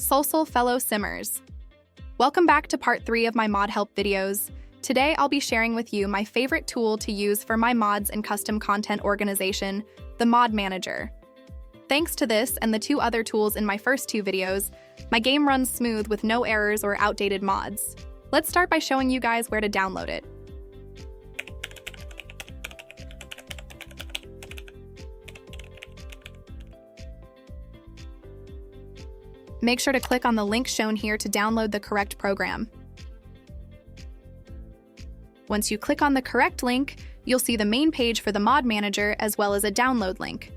Social fellow simmers. Welcome back to part 3 of my mod help videos. Today I'll be sharing with you my favorite tool to use for my mods and custom content organization, the Mod Manager. Thanks to this and the 2 other tools in my first 2 videos, my game runs smooth with no errors or outdated mods. Let's start by showing you guys where to download it. Make sure to click on the link shown here to download the correct program. Once you click on the correct link, you'll see the main page for the Mod Manager as well as a download link.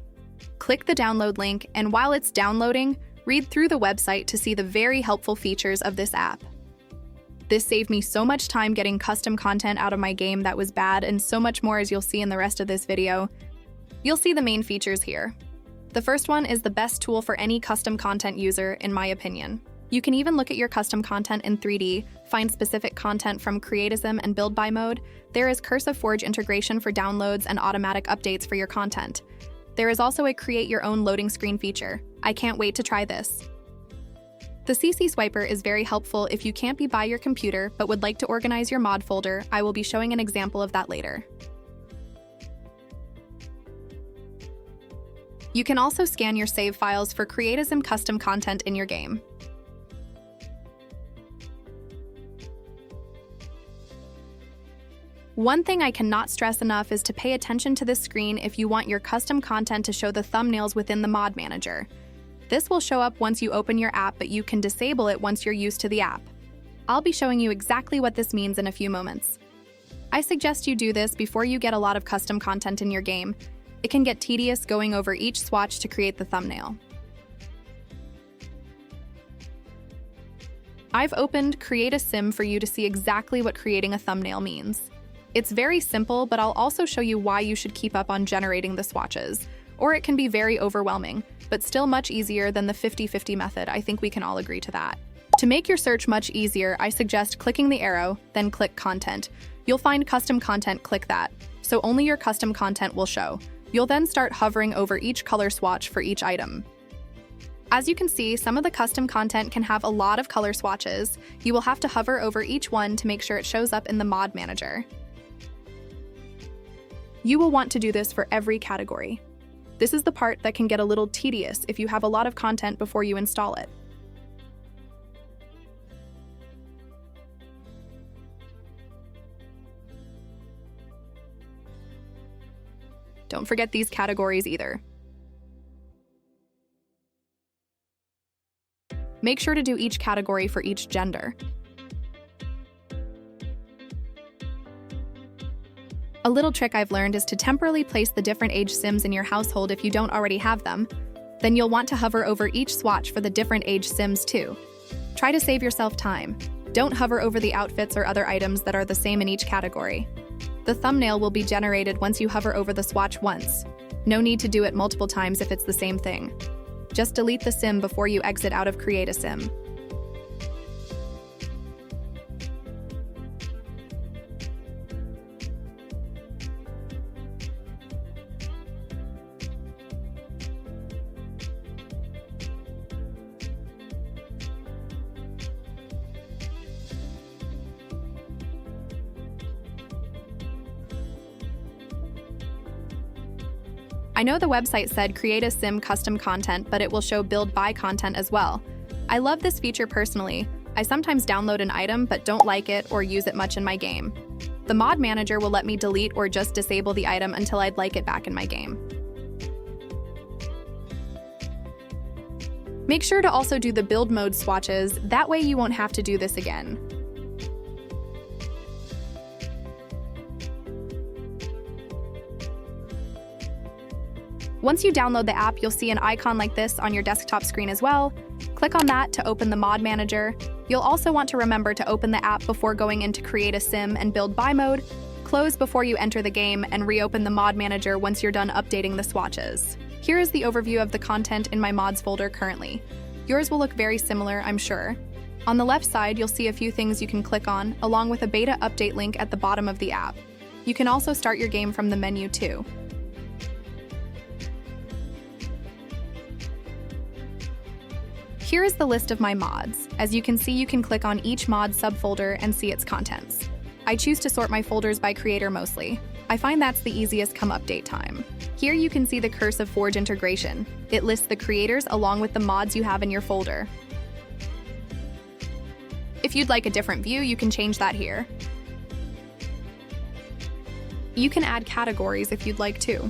Click the download link, and while it's downloading, read through the website to see the very helpful features of this app. This saved me so much time getting custom content out of my game that was bad, and so much more as you'll see in the rest of this video. You'll see the main features here. The first one is the best tool for any custom content user, in my opinion. You can even look at your custom content in 3D, find specific content from Create a Sim and Build by mode. There is Cursive Forge integration for downloads and automatic updates for your content. There is also a create your own loading screen feature. I can't wait to try this. The CC Swiper is very helpful if you can't be by your computer but would like to organize your mod folder. I will be showing an example of that later. You can also scan your save files for Create a Sim custom content in your game. One thing I cannot stress enough is to pay attention to this screen if you want your custom content to show the thumbnails within the Mod Manager. This will show up once you open your app, but you can disable it once you're used to the app. I'll be showing you exactly what this means in a few moments. I suggest you do this before you get a lot of custom content in your game. It can get tedious going over each swatch to create the thumbnail. I've opened Create a Sim for you to see exactly what creating a thumbnail means. It's very simple, but I'll also show you why you should keep up on generating the swatches, or it can be very overwhelming, but still much easier than the 50-50 method. I think we can all agree to that. To make your search much easier, I suggest clicking the arrow, then click Content. You'll find Custom Content, click that, so only your custom content will show. You'll then start hovering over each color swatch for each item. As you can see, some of the custom content can have a lot of color swatches. You will have to hover over each one to make sure it shows up in the Mod Manager. You will want to do this for every category. This is the part that can get a little tedious if you have a lot of content before you install it. Don't forget these categories either. Make sure to do each category for each gender. A little trick I've learned is to temporarily place the different age Sims in your household if you don't already have them. Then you'll want to hover over each swatch for the different age Sims too. Try to save yourself time. Don't hover over the outfits or other items that are the same in each category. The thumbnail will be generated once you hover over the swatch once. No need to do it multiple times if it's the same thing. Just delete the sim before you exit out of Create a Sim. I know the website said Create a Sim custom content, but it will show build by content as well. I love this feature personally. I sometimes download an item but don't like it or use it much in my game. The Mod Manager will let me delete or just disable the item until I'd like it back in my game. Make sure to also do the build mode swatches, that way you won't have to do this again. Once you download the app, you'll see an icon like this on your desktop screen as well. Click on that to open the Mod Manager. You'll also want to remember to open the app before going into Create a Sim and Build by mode, close before you enter the game, and reopen the Mod Manager once you're done updating the swatches. Here is the overview of the content in my mods folder currently. Yours will look very similar, I'm sure. On the left side, you'll see a few things you can click on, along with a beta update link at the bottom of the app. You can also start your game from the menu too. Here is the list of my mods. As you can see, you can click on each mod subfolder and see its contents. I choose to sort my folders by creator mostly. I find that's the easiest come update time. Here you can see the Curse of Forge integration. It lists the creators along with the mods you have in your folder. If you'd like a different view, you can change that here. You can add categories if you'd like to.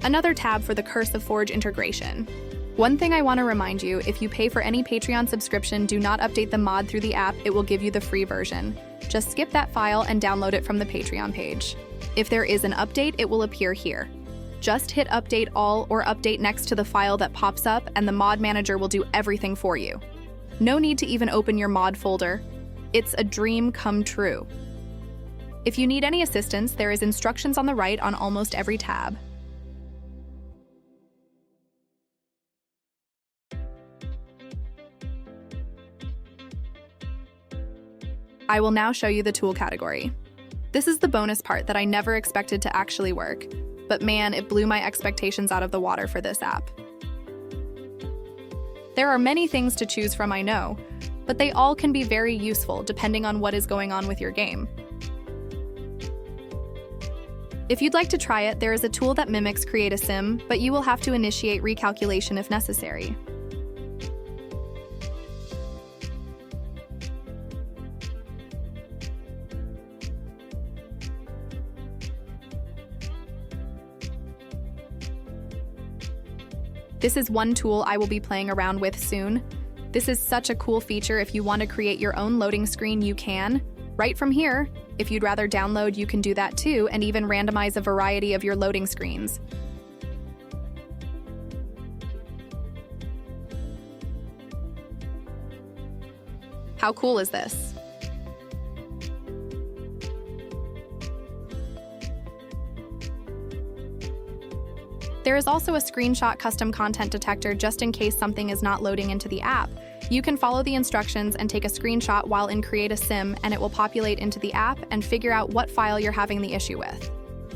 Another tab for the Curse of Forge integration. One thing I want to remind you, if you pay for any Patreon subscription, do not update the mod through the app. It will give you the free version. Just skip that file and download it from the Patreon page. If there is an update, it will appear here. Just hit Update All or Update next to the file that pops up, and the mod manager will do everything for you. No need to even open your mod folder. It's a dream come true. If you need any assistance, there is instructions on the right on almost every tab. I will now show you the tool category. This is the bonus part that I never expected to actually work, but man, it blew my expectations out of the water for this app. There are many things to choose from, I know, but they all can be very useful depending on what is going on with your game. If you'd like to try it, there is a tool that mimics Create a Sim, but you will have to initiate recalculation if necessary. This is one tool I will be playing around with soon. This is such a cool feature. If you want to create your own loading screen, you can. Right from here. If you'd rather download, you can do that too, and even randomize a variety of your loading screens. How cool is this? There is also a screenshot custom content detector just in case something is not loading into the app. You can follow the instructions and take a screenshot while in Create a Sim, and it will populate into the app and figure out what file you're having the issue with.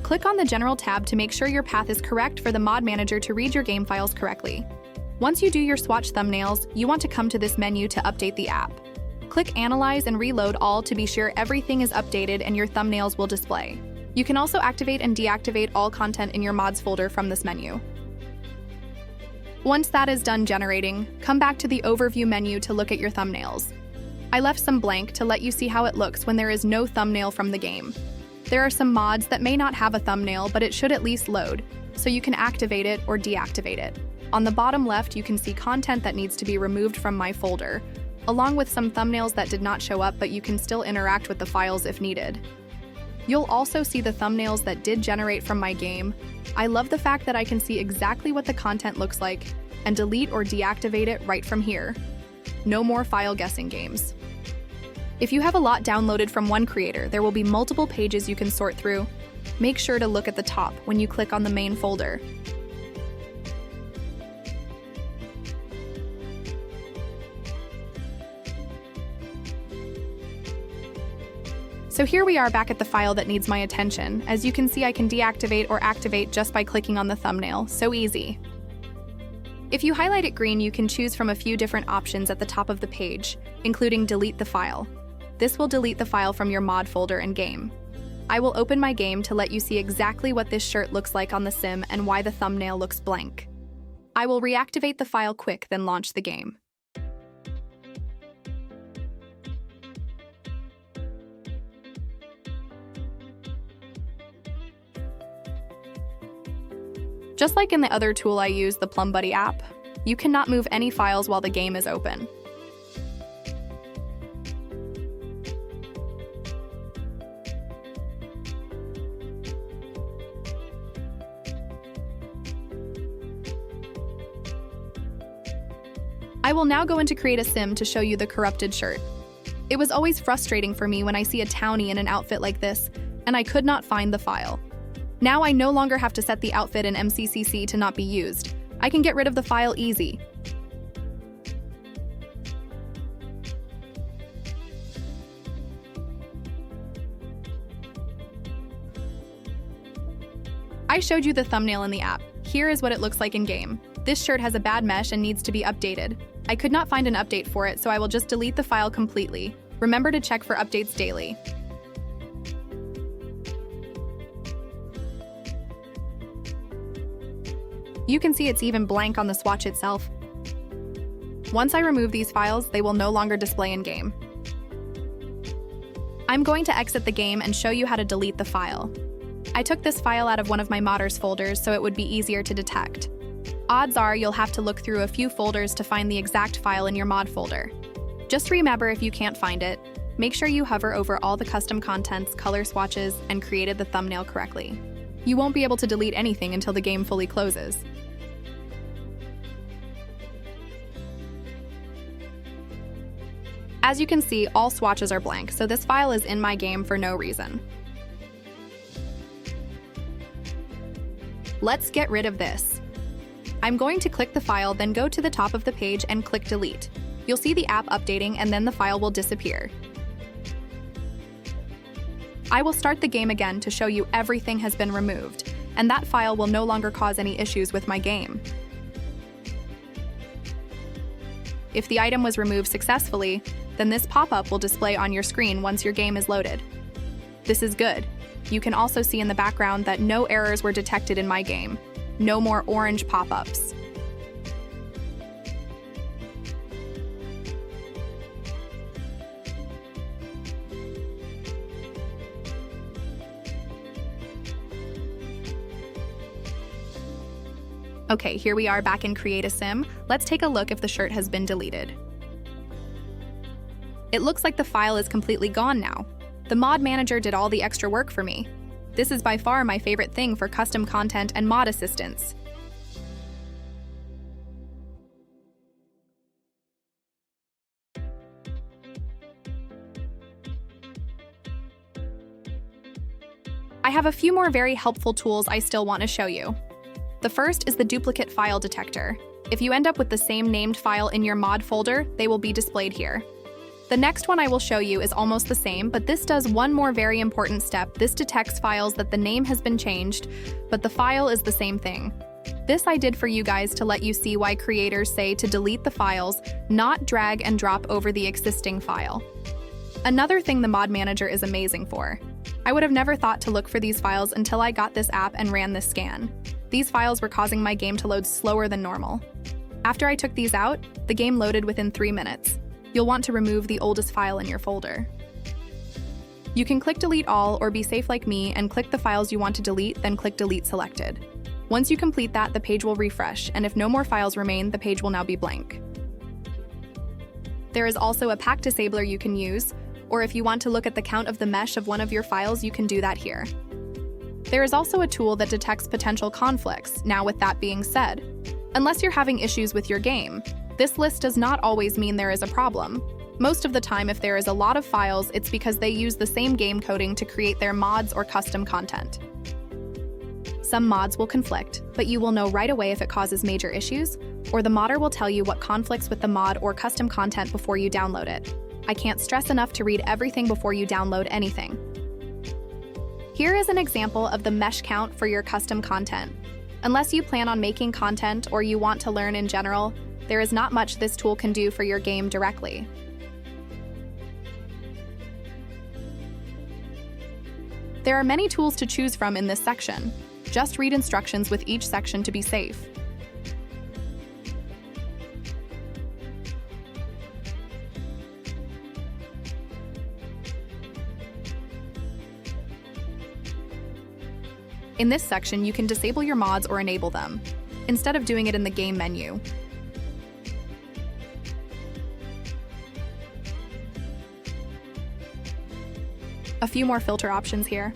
Click on the General tab to make sure your path is correct for the mod manager to read your game files correctly. Once you do your swatch thumbnails, you want to come to this menu to update the app. Click Analyze and Reload All to be sure everything is updated and your thumbnails will display. You can also activate and deactivate all content in your mods folder from this menu. Once that is done generating, come back to the Overview menu to look at your thumbnails. I left some blank to let you see how it looks when there is no thumbnail from the game. There are some mods that may not have a thumbnail, but it should at least load, so you can activate it or deactivate it. On the bottom left, you can see content that needs to be removed from my folder, along with some thumbnails that did not show up, but you can still interact with the files if needed. You'll also see the thumbnails that did generate from my game. I love the fact that I can see exactly what the content looks like and delete or deactivate it right from here. No more file guessing games. If you have a lot downloaded from one creator, there will be multiple pages you can sort through. Make sure to look at the top when you click on the main folder. So here we are back at the file that needs my attention. As you can see, I can deactivate or activate just by clicking on the thumbnail. So easy. If you highlight it green, you can choose from a few different options at the top of the page, including Delete the File. This will delete the file from your mod folder and game. I will open my game to let you see exactly what this shirt looks like on the sim and why the thumbnail looks blank. I will reactivate the file quick, then launch the game. Just like in the other tool I use, the Plum Buddy app, you cannot move any files while the game is open. I will now go into Create a Sim to show you the corrupted shirt. It was always frustrating for me when I see a townie in an outfit like this, and I could not find the file. Now I no longer have to set the outfit in MCCC to not be used. I can get rid of the file easy. I showed you the thumbnail in the app. Here is what it looks like in game. This shirt has a bad mesh and needs to be updated. I could not find an update for it, so I will just delete the file completely. Remember to check for updates daily. You can see it's even blank on the swatch itself. Once I remove these files, they will no longer display in-game. I'm going to exit the game and show you how to delete the file. I took this file out of one of my modders folders so it would be easier to detect. Odds are you'll have to look through a few folders to find the exact file in your mod folder. Just remember, if you can't find it, make sure you hover over all the custom contents, color swatches, and created the thumbnail correctly. You won't be able to delete anything until the game fully closes. As you can see, all swatches are blank, so this file is in my game for no reason. Let's get rid of this. I'm going to click the file, then go to the top of the page and click delete. You'll see the app updating and then the file will disappear. I will start the game again to show you everything has been removed, and that file will no longer cause any issues with my game. If the item was removed successfully, then this pop-up will display on your screen once your game is loaded. This is good. You can also see in the background that no errors were detected in my game. No more orange pop-ups. Okay, here we are back in Create a Sim. Let's take a look if the shirt has been deleted. It looks like the file is completely gone now. The mod manager did all the extra work for me. This is by far my favorite thing for custom content and mod assistance. I have a few more very helpful tools I still want to show you. The first is the duplicate file detector. If you end up with the same named file in your mod folder, they will be displayed here. The next one I will show you is almost the same, but this does one more very important step. This detects files that the name has been changed, but the file is the same thing. This I did for you guys to let you see why creators say to delete the files, not drag and drop over the existing file. Another thing the mod manager is amazing for. I would have never thought to look for these files until I got this app and ran this scan. These files were causing my game to load slower than normal. After I took these out, the game loaded within 3 minutes. You'll want to remove the oldest file in your folder. You can click delete all or be safe like me and click the files you want to delete, then click delete selected. Once you complete that, the page will refresh, and if no more files remain, the page will now be blank. There is also a pack disabler you can use, or if you want to look at the count of the mesh of one of your files, you can do that here. There is also a tool that detects potential conflicts. Now, with that being said, unless you're having issues with your game, this list does not always mean there is a problem. Most of the time, if there is a lot of files, it's because they use the same game coding to create their mods or custom content. Some mods will conflict, but you will know right away if it causes major issues, or the modder will tell you what conflicts with the mod or custom content before you download it. I can't stress enough to read everything before you download anything. Here is an example of the mesh count for your custom content. Unless you plan on making content or you want to learn in general, there is not much this tool can do for your game directly. There are many tools to choose from in this section. Just read instructions with each section to be safe. In this section, you can disable your mods or enable them, instead of doing it in the game menu. A few more filter options here.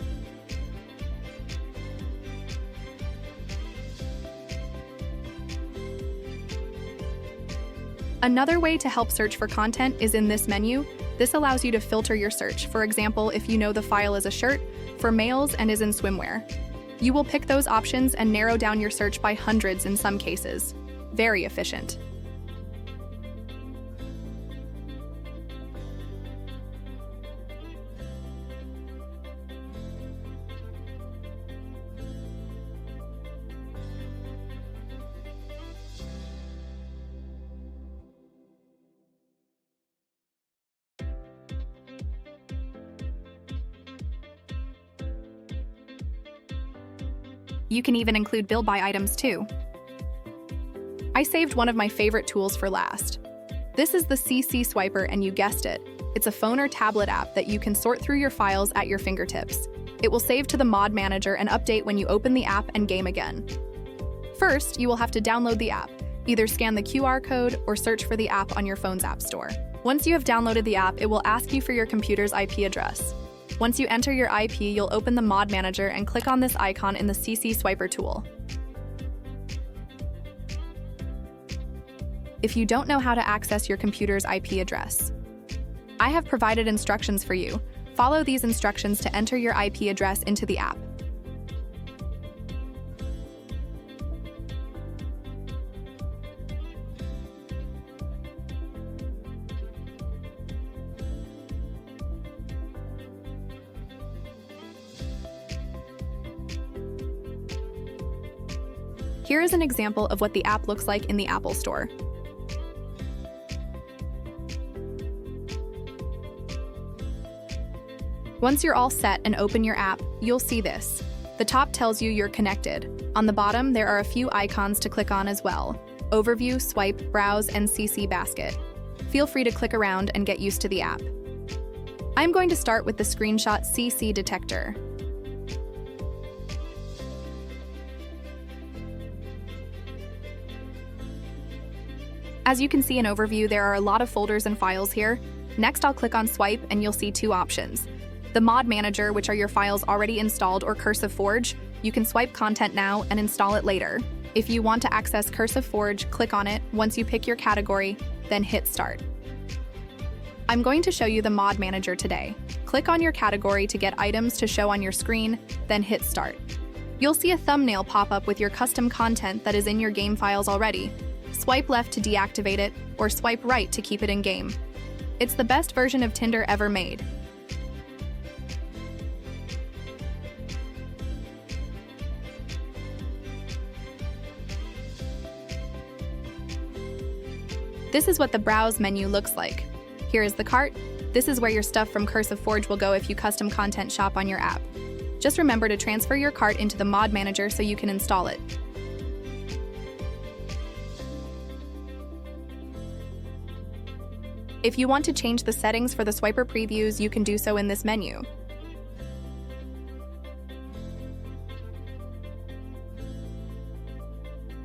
Another way to help search for content is in this menu. This allows you to filter your search. For example, if you know the file is a shirt for males and is in swimwear. You will pick those options and narrow down your search by hundreds in some cases. Very efficient. You can even include bill buy items too. I saved one of my favorite tools for last. This is the CC Swiper, and you guessed it, it's a phone or tablet app that you can sort through your files at your fingertips. It will save to the mod manager and update when you open the app and game again. First, you will have to download the app. Either scan the QR code or search for the app on your phone's app store. Once you have downloaded the app, it will ask you for your computer's IP address. Once you enter your IP, you'll open the mod manager and click on this icon in the CC Swiper tool. If you don't know how to access your computer's IP address, I have provided instructions for you. Follow these instructions to enter your IP address into the app. Here is an example of what the app looks like in the Apple Store. Once you're all set and open your app, you'll see this. The top tells you you're connected. On the bottom, there are a few icons to click on as well: Overview, Swipe, Browse, and CC Basket. Feel free to click around and get used to the app. I'm going to start with the screenshot CC detector. As you can see in Overview, there are a lot of folders and files here. Next, I'll click on Swipe and you'll see two options. The Mod Manager, which are your files already installed, or Cursive Forge. You can swipe content now and install it later. If you want to access Cursive Forge, click on it. Once you pick your category, then hit Start. I'm going to show you the Mod Manager today. Click on your category to get items to show on your screen, then hit Start. You'll see a thumbnail pop up with your custom content that is in your game files already. Swipe left to deactivate it, or swipe right to keep it in game. It's the best version of Tinder ever made. This is what the Browse menu looks like. Here is the cart. This is where your stuff from Cursive Forge will go if you custom content shop on your app. Just remember to transfer your cart into the Mod Manager so you can install it. If you want to change the settings for the Swiper previews, you can do so in this menu.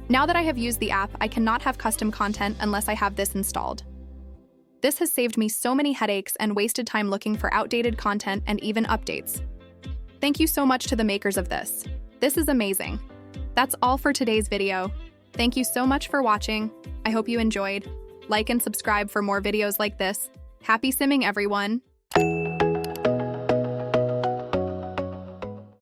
Now that I have used the app, I cannot have custom content unless I have this installed. This has saved me so many headaches and wasted time looking for outdated content and even updates. Thank you so much to the makers of this. This is amazing. That's all for today's video. Thank you so much for watching. I hope you enjoyed. Like and subscribe for more videos like this. Happy simming, everyone!